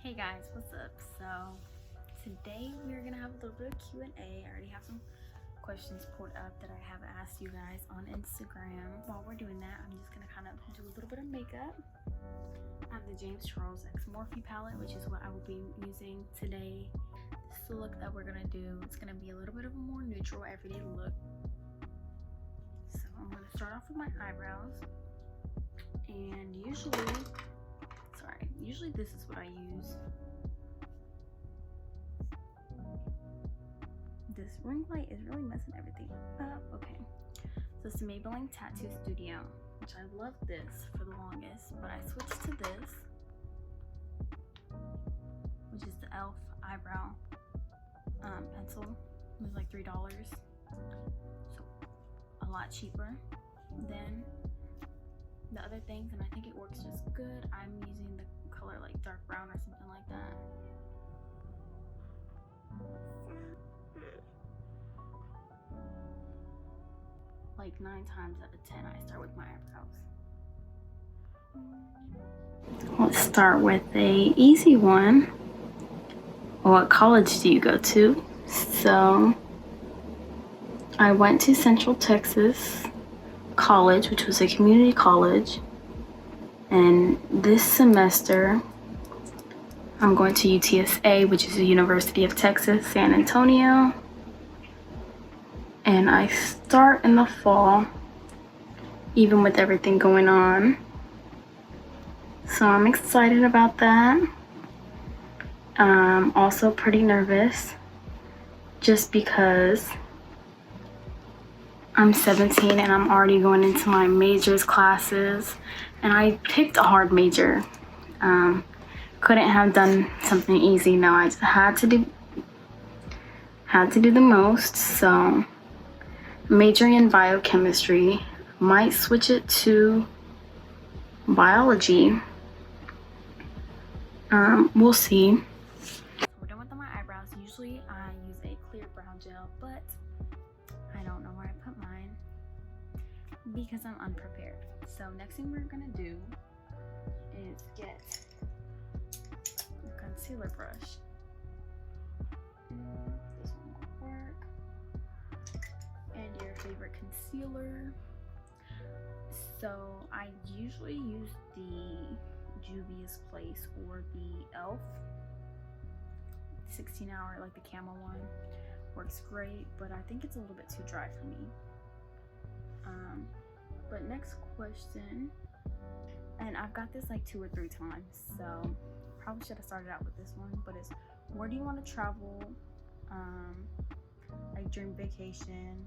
Hey guys, what's up? So today we're gonna have a little bit of Q&A. I already have some questions pulled up that I have asked you guys on Instagram. While we're doing that, I'm just gonna kind of do a little bit of makeup. I have the James Charles X Morphe palette, which is what I will be using today. This is the look that we're gonna do. It's gonna be a little bit of a more neutral, everyday look. So I'm gonna start off with my eyebrows, and usually this is what I use. This ring light is really messing everything up. Okay, so it's the Maybelline Tattoo Studio, which I love this for the longest, but I switched to this, which is the e.l.f. eyebrow pencil. It was like $3, so a lot cheaper than the other things, and I think it works just good. I'm using the color like dark brown or something like that. Like 9 times out of 10 I start with my eyebrows. Let's start with a easy one. What college do you go to? So I went to Central Texas College, which was a community college, and this semester I'm going to UTSA, which is the University of Texas, San Antonio. And I start in the fall, even with everything going on. So I'm excited about that. Also pretty nervous, just because I'm 17 and I'm already going into my majors classes, and I picked a hard major. Couldn't have done something easy. No, I just had to do the most. So majoring in biochemistry, might switch it to biology. We'll see. So we're done with my eyebrows. Usually I use a clear brow gel, but I don't know where I put mine because I'm unprepared. So next thing we're gonna do is get a concealer brush. This one will work. And your favorite concealer. So I usually use the Juvia's Place or the e.l.f. 16 hour, like the camo one. Works great, but I think it's a little bit too dry for me. But next question, and I've got this like 2 or 3 times, so probably should have started out with this one, but it's, where do you want to travel? Like dream vacation,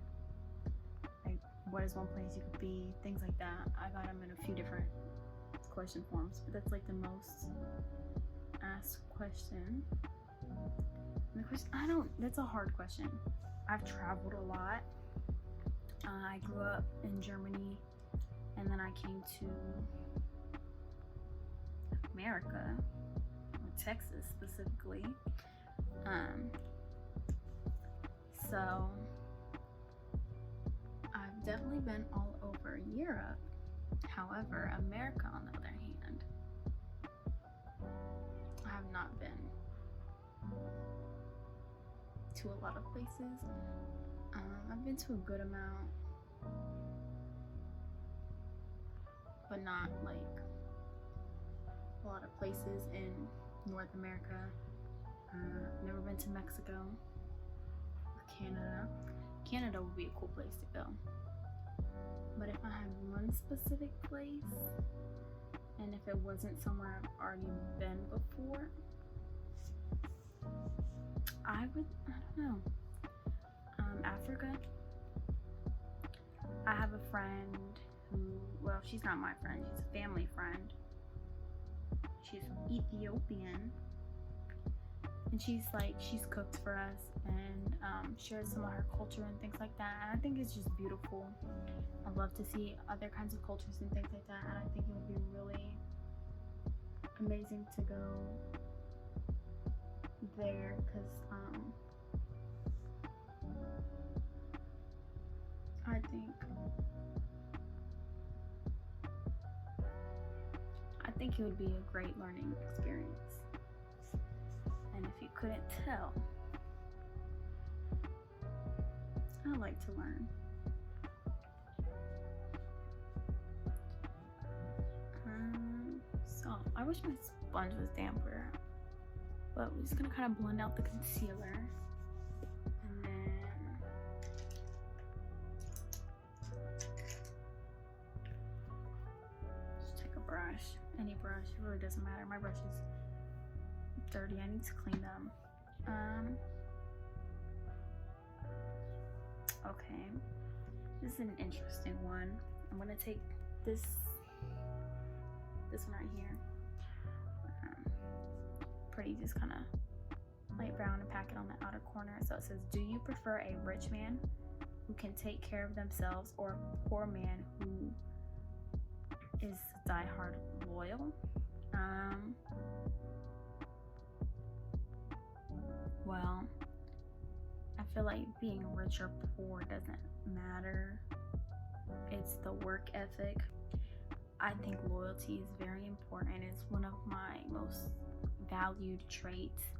like what is one place you could be, things like that. I got them in a few different question forms, but that's like the most asked question. And the question, that's a hard question. I've traveled a lot. I grew up in Germany, and then I came to America, or Texas specifically. So I've definitely been all over Europe. However, America, on the other hand, I have not been to a lot of places. I've been to a good amount, but not like a lot of places in North America. Never been to Mexico or Canada. Canada would be a cool place to go. But if I had one specific place, and if it wasn't somewhere I've already been before, I don't know. Africa. I have a friend who, well, she's not my friend, she's a family friend. She's Ethiopian, and she's cooked for us and shared some of her culture and things like that, and I think it's just beautiful. I love to see other kinds of cultures and things like that, and I think it would be really amazing to go there, because I think it would be a great learning experience. you couldn't tell. I like to learn. So I wish my sponge was damper, but we're just gonna kind of blend out the concealer, and then just take a brush, any brush, it really doesn't matter. My brush is dirty, I need to clean them. Okay, this is an interesting one. I'm gonna take this one right here, pretty, just kind of light brown, and pack it on the outer corner. So it says, do you prefer a rich man who can take care of themselves, or a poor man who is diehard loyal? Well, I feel like being rich or poor doesn't matter. It's the work ethic. I think loyalty is very important. It's one of my most valued traits.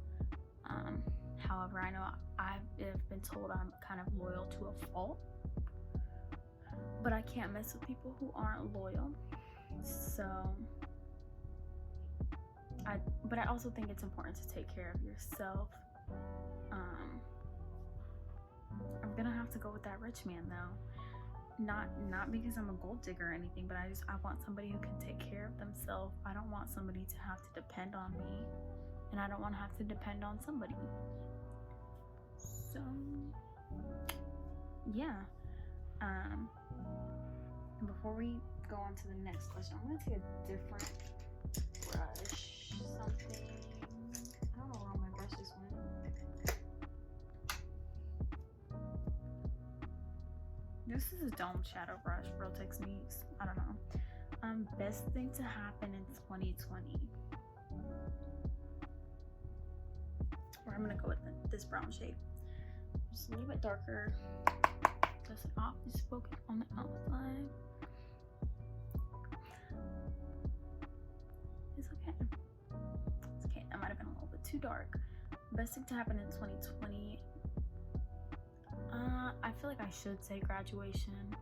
However, I know I've been told I'm kind of loyal to a fault, but I can't mess with people who aren't loyal. So, but I also think it's important to take care of yourself. I'm gonna have to go with that rich man though. Not because I'm a gold digger or anything, but I want somebody who can take care of themselves. I don't want somebody to have to depend on me, and I don't want to have to depend on somebody. So yeah. And before we go on to the next question, I'm gonna take a different brush. Something, I don't know where all my brushes went. This is a dome shadow brush, Real Techniques. I don't know. Best thing to happen in 2020. Or I'm gonna go with this brown shade. Just a little bit darker. Just off. Just focus on the outside. It's okay. It's okay. That might have been a little bit too dark. Best thing to happen in 2020. I feel like I should say graduation.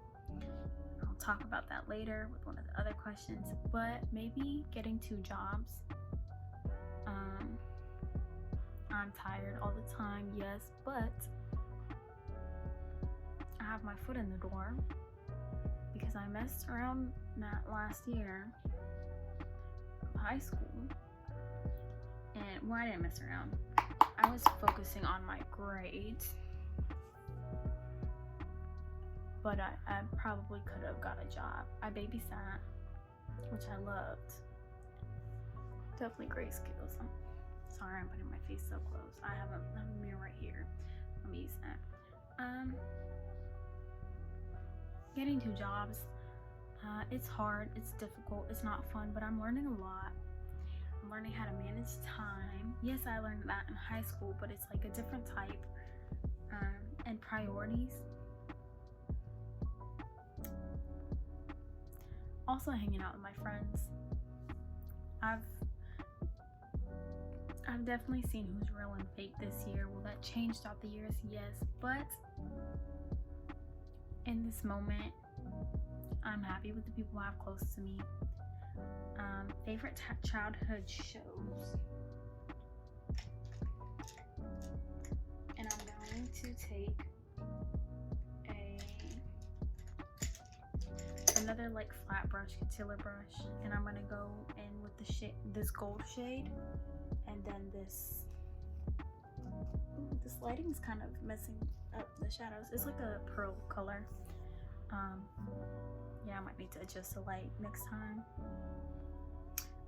I'll talk about that later with one of the other questions, but maybe getting 2 jobs. I'm tired all the time, yes, but I have my foot in the door because I messed around that last year of high school. And well, I didn't mess around. I was focusing on my grades. But I probably could have got a job. I babysat, which I loved. Definitely great skills. I'm sorry I'm putting my face so close. I have a mirror right here. Let me use that. Getting 2 jobs, it's hard, it's difficult, it's not fun, but I'm learning a lot. I'm learning how to manage time. Yes, I learned that in high school, but it's like a different type, and priorities. Also hanging out with my friends. I've definitely seen who's real and fake this year. Will that change throughout the years? Yes, but in this moment, I'm happy with the people I have close to me. Favorite childhood shows. And I'm going to take another like flat brush, concealer brush, and I'm gonna go in with the shade, this gold shade, and then this lighting is kind of messing up the shadows. It's like a pearl color. Yeah, I might need to adjust the light next time.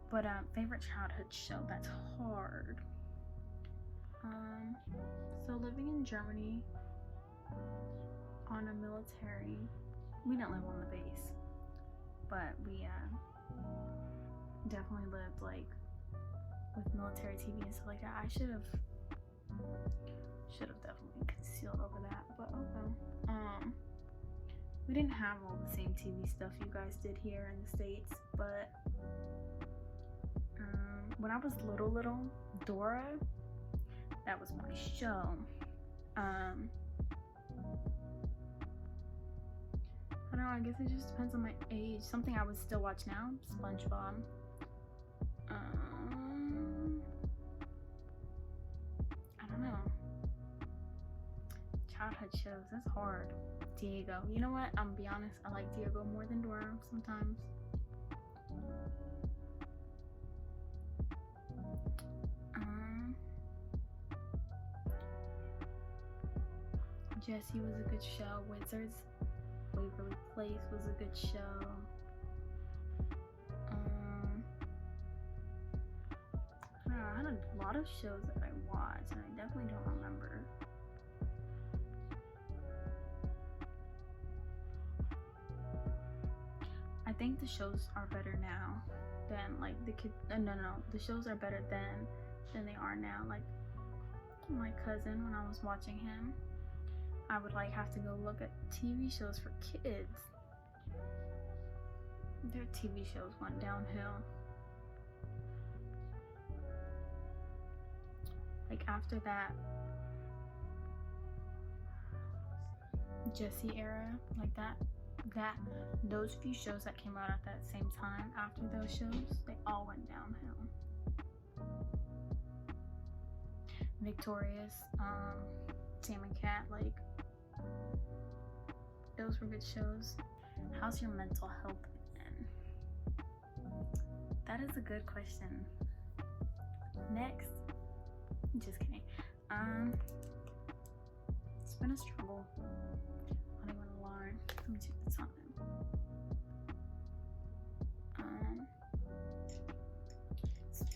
But favorite childhood show, that's hard. So living in Germany on a military, we didn't live on the base, but we definitely lived like with military TV and stuff like that. I should have definitely concealed over that, but oh well. We didn't have all the same TV stuff you guys did here in the States, but when I was little, Dora That was my show. I don't know, I guess it just depends on my age. Something I would still watch now, SpongeBob. I don't know. Childhood shows, that's hard. Diego. You know what? I'm gonna be honest, I like Diego more than Dora sometimes. Jessie was a good show. Wizards Waverly Place was a good show. I had a lot of shows that I watched, and I definitely don't remember. I think the shows are better now than like the kid. No, the shows are better than they are now. Like my cousin, when I was watching him, I would like have to go look at TV shows for kids. Their TV shows went downhill. Like after that Jessie era, like those few shows that came out at that same time, after those shows, they all went downhill. Victorious, Sam and Cat, like those were good shows. How's your mental health been? That is a good question. Next, just kidding. It's been a struggle. I don't even wanna lie. Let me check the time.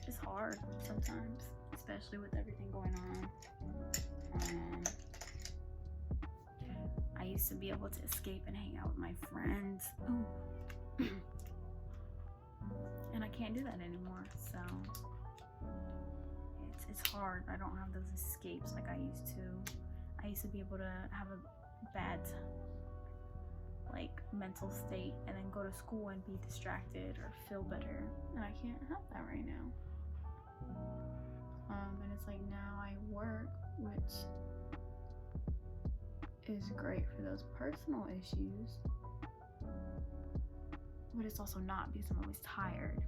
It's hard sometimes, especially with everything going on. I used to be able to escape and hang out with my friends. And I can't do that anymore, so it's hard. I don't have those escapes like I used to. I used to be able to have a bad like mental state and then go to school and be distracted or feel better, and I can't have that right now. And it's like now I work, which is great for those personal issues, but it's also not, because I'm always tired.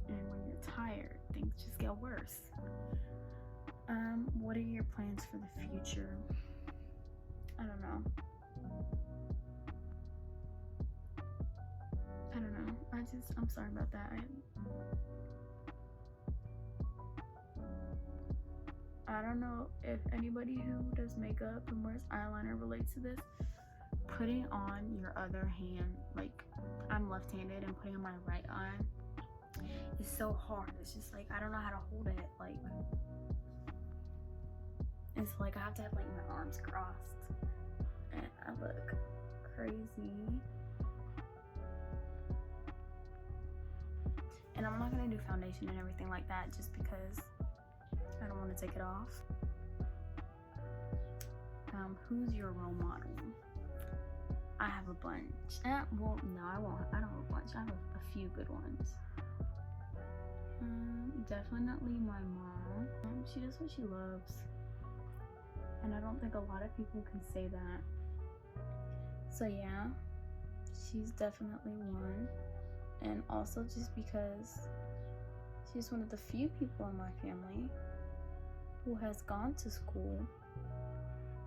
And when you're tired, things just get worse. What are your plans for the future? I don't know. I'm sorry about that. I don't know if anybody who does makeup and wears eyeliner relates to this. Putting on your other hand, like I'm left-handed, and putting on my right eye is so hard. It's just like I don't know how to hold it. Like it's like I have to have like my arms crossed, and I look crazy. And I'm not gonna do foundation and everything like that just because I don't want to take it off. Who's your role model? I have a bunch. Well, no, I won't. I don't have a bunch. I have a few good ones. Definitely my mom. She does what she loves, and I don't think a lot of people can say that. So yeah, she's definitely one. And also just because she's one of the few people in my family who has gone to school,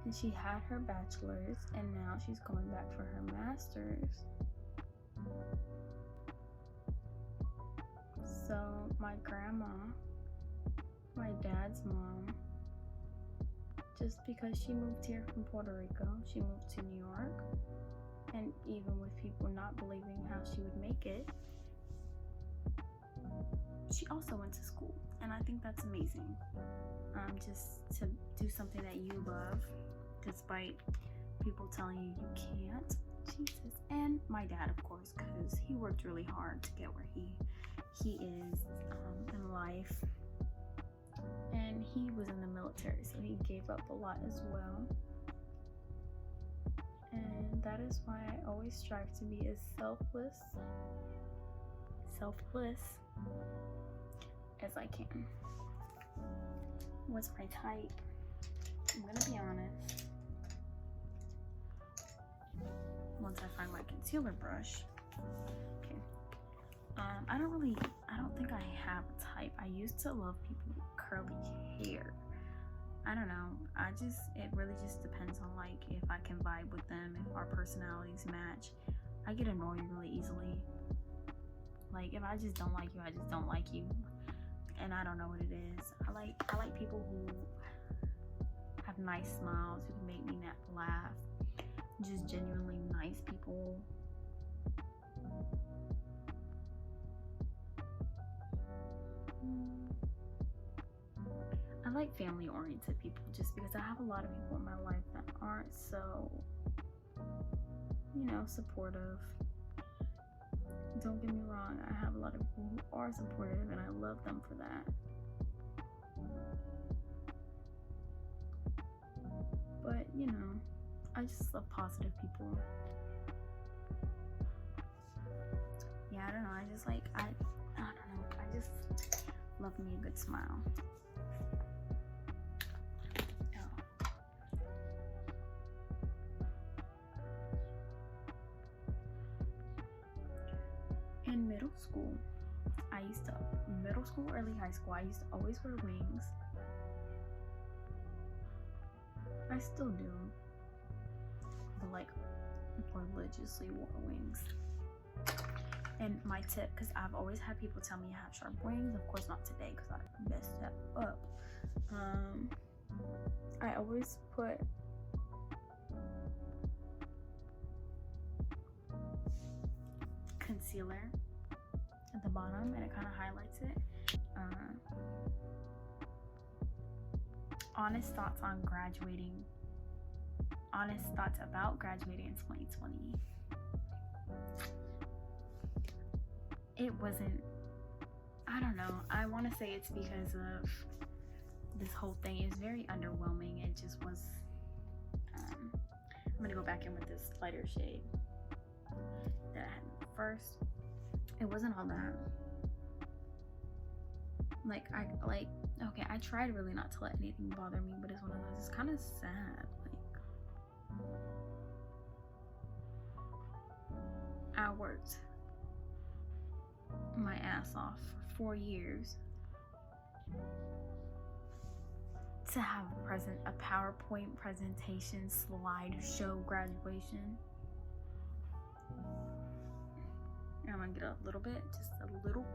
and she had her bachelor's and now she's going back for her master's. So my grandma, my dad's mom, just because she moved here from Puerto Rico, she moved to New York, and even with people not believing how she would make it, she also went to school, and I think that's amazing. Just to do something that you love, despite people telling you you can't. Jesus. And my dad, of course, because he worked really hard to get where he is in life, and he was in the military, so he gave up a lot as well. And that is why I always strive to be as selfless as I can. What's my type? I'm gonna be honest. Once I find my concealer brush. Okay. I don't think I have a type. I used to love people with curly hair. I don't know. It really just depends on like if I can vibe with them, if our personalities match. I get annoyed really easily. Like if I just don't like you, I just don't like you. And I don't know what it is. I like people who have nice smiles, who can make me laugh. Just genuinely nice people. I like family-oriented people just because I have a lot of people in my life that aren't so, supportive. Don't get me wrong, I have a lot of people who are supportive and I love them for that. But, I just love positive people. Yeah, I don't know, I don't know, I just love me a good smile. In middle school, early high school, I used to always wear wings. I still do, but like religiously wore wings. And my tip, because I've always had people tell me I have sharp wings, of course not today because I messed that up. I always put concealer at the bottom and it kind of highlights it. Honest thoughts about graduating in 2020. It wasn't, I don't know, I want to say it's because of this whole thing is very underwhelming. It just was, I'm gonna go back in with this lighter shade that I had first. It wasn't all that. I tried really not to let anything bother me, but it's one of those, it's kind of sad. I worked my ass off for 4 years to have a PowerPoint presentation slideshow graduation. I'm gonna get a little bit, just a little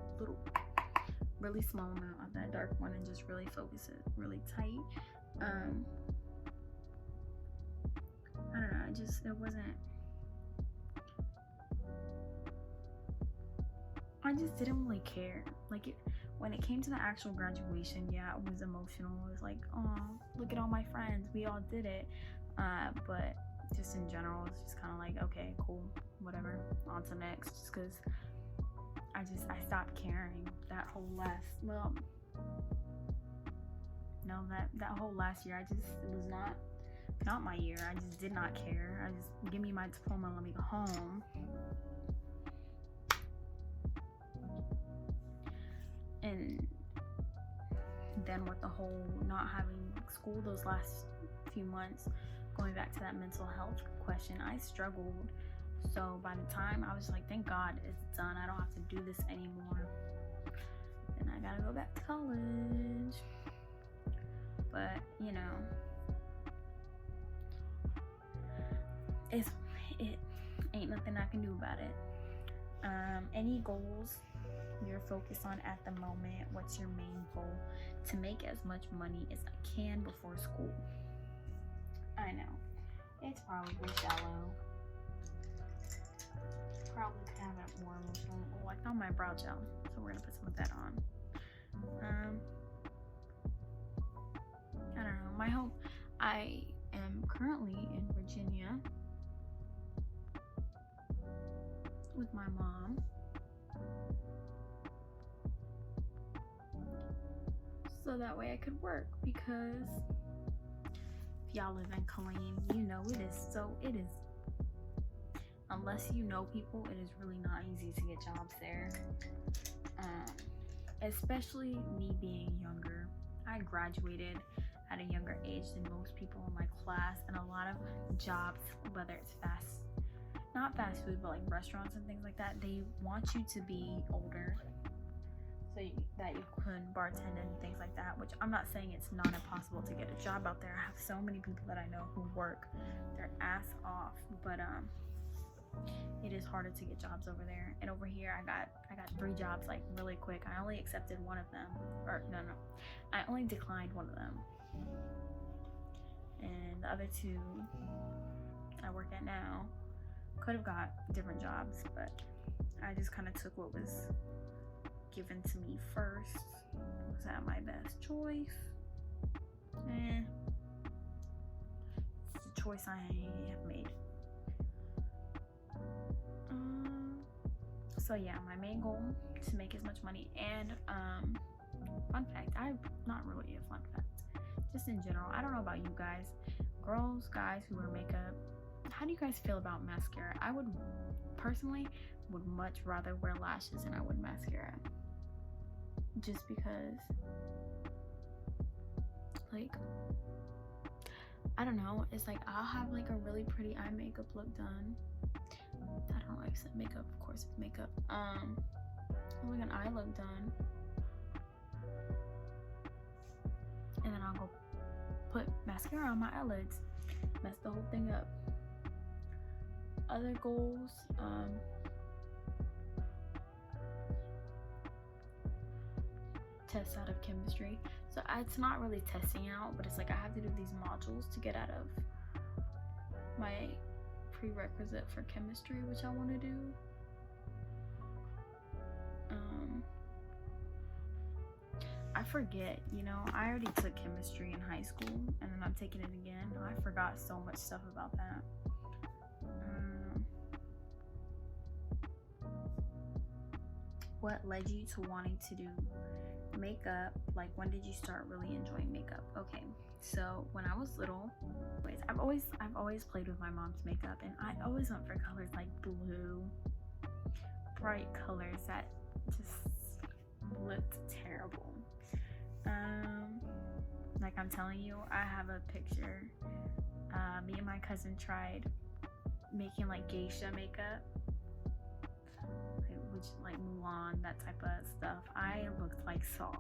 really small amount of that dark one and just really focus it really tight. I don't know, it wasn't, I just didn't really care. When it came to the actual graduation, yeah, it was emotional. It was like, oh, look at all my friends, we all did it. But just in general, it's just kind of like, okay, cool, whatever, on to next. Just because I stopped caring that whole that whole last year. It was not my year. I just did not care. I just, give me my diploma and let me go home. And then with the whole not having school those last few months, going back to that mental health question, I struggled. So by the time I was like, thank God it's done, I don't have to do this anymore. Then I gotta go back to college. But it ain't nothing I can do about it. Any goals you're focused on at the moment? What's your main goal? To make as much money as I can before school. I know, it's probably shallow. Probably could have a more emotional goal. I found my brow gel, so we're gonna put some of that on. I don't know. I am currently in Virginia with my mom. So that way I could work, because if y'all live in Killeen, it is, unless you know people, it is really not easy to get jobs there. Especially me being younger. I graduated at a younger age than most people in my class, and a lot of jobs, whether it's not fast food, but like restaurants and things like that, they want you to be older so that you can bartend and things like that, which I'm not saying it's not impossible to get a job out there. I have so many people that I know who work their ass off, but it is harder to get jobs over there. And over here I got 3 jobs like really quick. I only accepted one of them, or no, I only declined one of them, and the other 2 I work at now. Could have got different jobs, but I just kind of took what was given to me first. Was that my best choice? It's a choice I have made. So yeah, my main goal is to make as much money. And fun fact, not really a fun fact, just in general, I don't know about you guys, girls, guys who wear makeup, how do you guys feel about mascara? I would personally much rather wear lashes than I would mascara, just because, like, I don't know, it's like I'll have like a really pretty eye makeup look done. I don't know why I said makeup, of course it's makeup. Like an eye look done, and then I'll go put mascara on my eyelids, mess the whole thing up. Other goals, test out of chemistry. So it's not really testing out, but it's like I have to do these modules to get out of my prerequisite for chemistry, which I want to do. I forget, I already took chemistry in high school, and then I'm taking it again. I forgot so much stuff about that. What led you to wanting to do makeup? Like, when did you start really enjoying makeup? Okay, so when I was little, I've always played with my mom's makeup, and I always went for colors like blue, bright colors that just looked terrible. Like I'm telling you, I have a picture. Me and my cousin tried making like geisha makeup, which like Mulan, that type of stuff. I looked like Saw.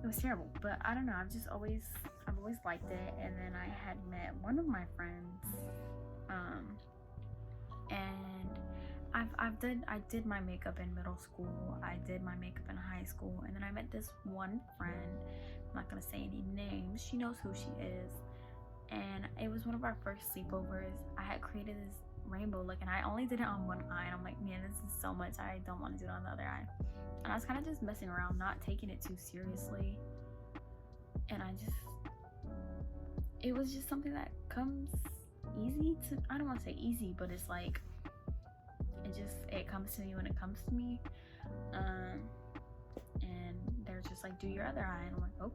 It was terrible, but I don't know. I've always liked it. And then I had met one of my friends, and I did my makeup in middle school. I did my makeup in high school, and then I met this one friend. I'm not gonna say any names. She knows who she is, and it was one of our first sleepovers. I had created this rainbow look, and I only did it on one eye, and I'm like, man, this is so much. I don't want to do it on the other eye. And I was kind of just messing around, not taking it too seriously, and it was just something that comes easy to, I don't want to say easy, but it's like it comes to me when it comes to me. And they're just like, do your other eye, and I'm like, oh,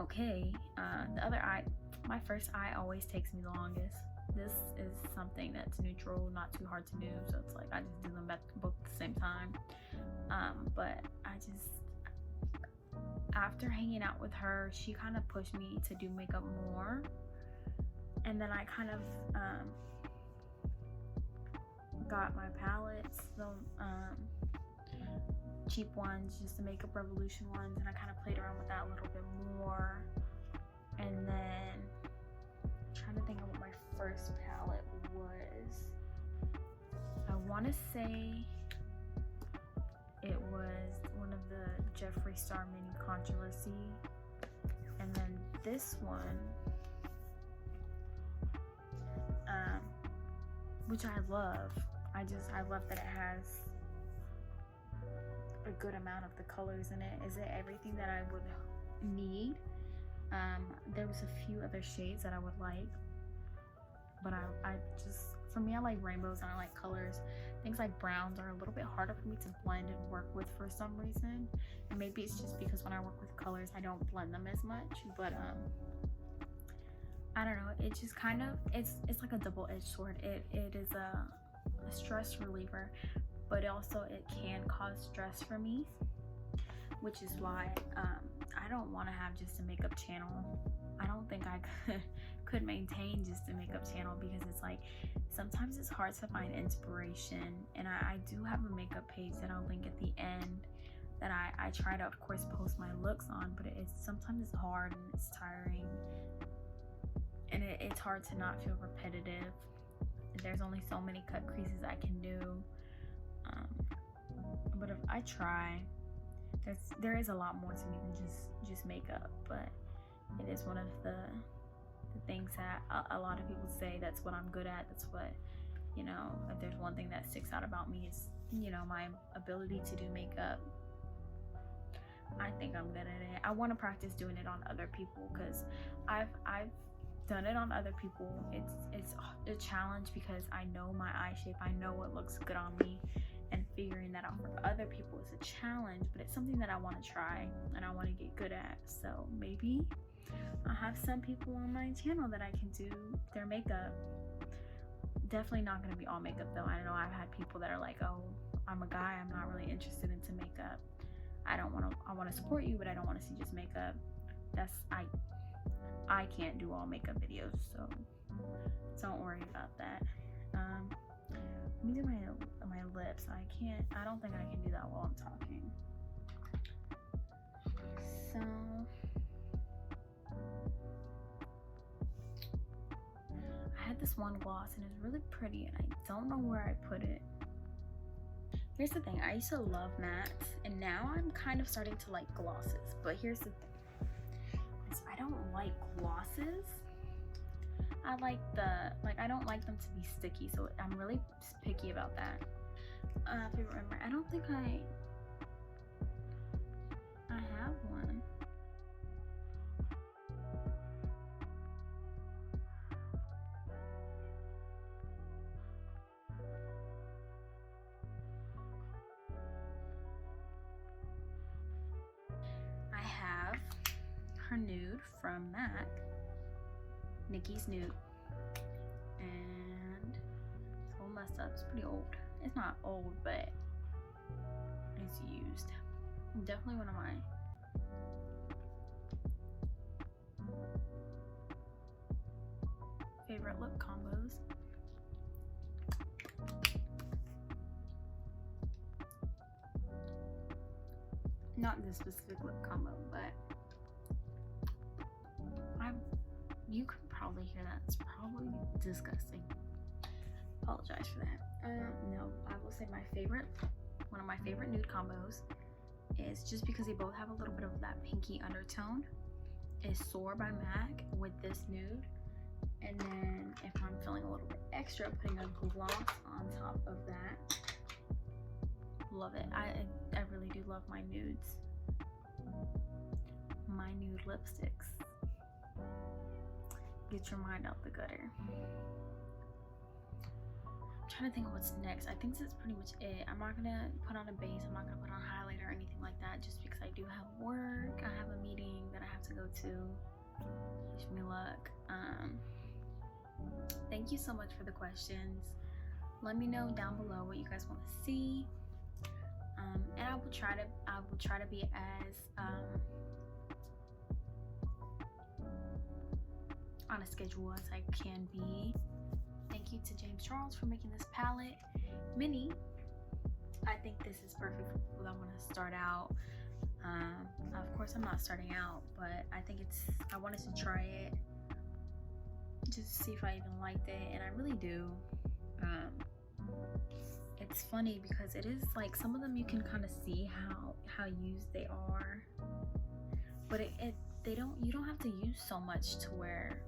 okay. The other eye, my first eye always takes me the longest. This is something that's neutral, not too hard to do, so it's like I just do them both at the same time. But after hanging out with her, she kind of pushed me to do makeup more, and then I kind of got my palettes, the cheap ones, just the Makeup Revolution ones, and I kind of played around with that a little bit more. And then I'm trying to think of what my first palette was. I want to say it was one of the Jeffree Star Mini Controversy, and then this one, which I love. I love that it has a good amount of the colors in it. Is it everything that I would need? There was a few other shades that I would like, but for me, I like rainbows and I like colors. Things like browns are a little bit harder for me to blend and work with for some reason, and maybe it's just because when I work with colors I don't blend them as much, but I don't know, it just kind of, it's like a double-edged sword. It is a stress reliever, but also it can cause stress for me, which is why I don't want to have just a makeup channel. I don't think I could maintain just a makeup channel, because it's like sometimes it's hard to find inspiration. And I do have a makeup page that I'll link at the end that I try to, of course, post my looks on, but sometimes it's hard and it's tiring, and it's hard to not feel repetitive. There's only so many cut creases I can do, but if I try, there is a lot more to me than just makeup. But it is one of the things that a lot of people say that's what I'm good at. That's what, you know, if there's one thing that sticks out about me, is, you know, my ability to do makeup. I think I'm good at it. I want to practice doing it on other people, because I've done it on other people. It's a challenge, because I know my eye shape, I know what looks good on me, and figuring that out for other people is a challenge. But it's something that I want to try and I want to get good at. So maybe I have some people on my channel that I can do their makeup. Definitely not going to be all makeup though. I know I've had people that are like, oh, I'm a guy, I'm not really interested into makeup. I want to support you, but I don't want to see just makeup. I can't do all makeup videos, so don't worry about that. Let me do my lips. I don't think I can do that while I'm talking. So I had this one gloss and it's really pretty, and I don't know where I put it. Here's the thing, I used to love mattes, and now I'm kind of starting to like glosses. But here's the thing, is I don't like glosses. I don't like them to be sticky, so I'm really picky about that. Favorite memory, I don't think I have one. I have her nude from MAC, Nikki's nude, and it's all messed up. It's pretty old. It's not old, but it's used. Definitely one of my favorite lip combos. Not this specific lip combo, but you could probably hear that. It's probably disgusting. Apologize for that. No, I will say one of my favorite nude combos is, just because they both have a little bit of that pinky undertone, is Soar by MAC with this nude. And then if I'm feeling a little bit extra, putting a gloss on top of that. Love it. I really do love my nudes. My nude lipsticks. Get your mind out the gutter. I'm trying to think of what's next. I think this is pretty much it. I'm not gonna put on a base. I'm not gonna put on highlighter or anything like that, just because I do have work. I have a meeting that I have to go to. Wish me luck. Thank you so much for the questions. Let me know down below what you guys want to see. And I will try to be as on a schedule as I can be. Thank you to James Charles for making this palette mini. I think this is perfect for people that want to start out. Of course, I'm not starting out, but I wanted to try it just to see if I even liked it, and I really do. It's funny because it is like some of them you can kind of see how used they are, but you don't have to use so much to where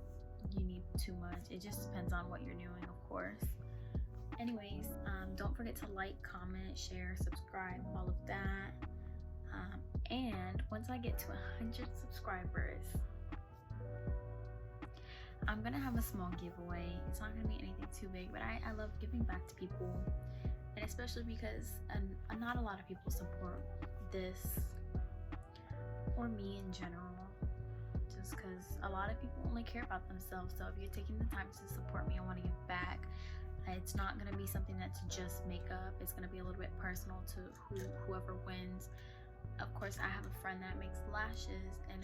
you need too much. It just depends on what you're doing, of course. Anyways, don't forget to like, comment, share, subscribe, all of that. And once I get to 100 subscribers, I'm gonna have a small giveaway. It's not gonna be anything too big, but I love giving back to people, and especially because not a lot of people support this or me in general, just because a lot of people only care about themselves. So if you're taking the time to support me and want to give back, it's not going to be something that's just makeup. It's going to be a little bit personal to whoever wins. of course, I have a friend that makes lashes, and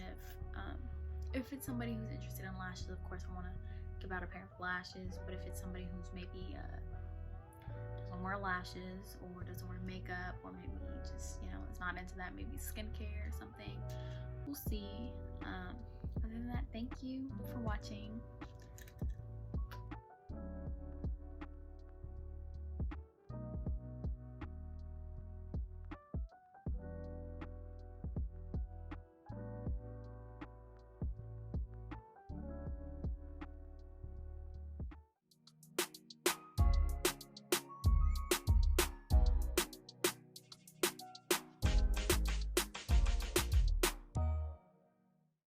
if it's somebody who's interested in lashes, of course I want to give out a pair of lashes. But if it's somebody who's maybe doesn't wear lashes or doesn't wear makeup, or maybe just, you know, is not into that, maybe skincare or something, we'll see. Other than that, thank you for watching.